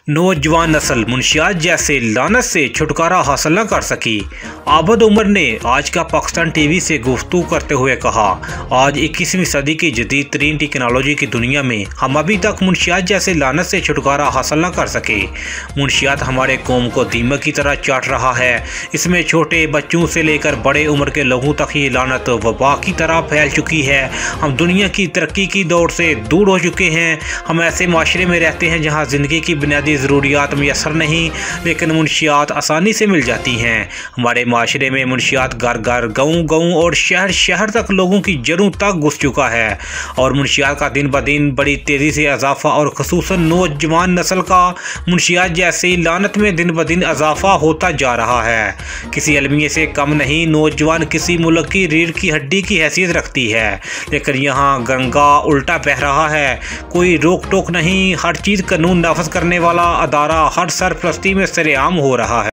नौजवान नस्ल मुंशियात जैसे लानत से छुटकारा हासिल न कर सकी। आबद उमर ने आज का पाकिस्तान टीवी से गुफ्तगू करते हुए कहा, आज 21वीं सदी की जदीद तरीन टेक्नोलॉजी की दुनिया में हम अभी तक मुंशियात जैसे लानत से छुटकारा हासिल न कर सके। मुंशियात हमारे कौम को दीमक की तरह चाट रहा है। इसमें छोटे बच्चों से लेकर बड़े उम्र के लोगों तक ये लानत वबा की तरह फैल चुकी है। हम दुनिया की तरक्की की दौड़ से दूर हो चुके हैं। हम ऐसे माशरे में रहते हैं जहाँ ज़िंदगी की बुनियादी ज़रूरियात मैसर नहीं, लेकिन मुंशियात आसानी से मिल जाती हैं। हमारे माशरे में मुंशियात घर घर, गाँव गाँव और शहर शहर तक लोगों की जड़ों तक घुस चुका है और मुंशियात का दिन ब दिन बड़ी तेज़ी से इजाफा और ख़ुसूसन नौजवान नस्ल का मुंशियात जैसी लानत में दिन ब दिन इजाफा होता जा रहा है। किसी अलमिये से कम नहीं, नौजवान किसी मुल्क की रीढ़ की हड्डी की हैसियत रखती है, लेकिन यहाँ गंगा उल्टा बह रहा है। कोई रोक टोक नहीं, हर चीज़ कानून नाफज करने वाला अदारा हर सरपरस्ती में सरेआम हो रहा है।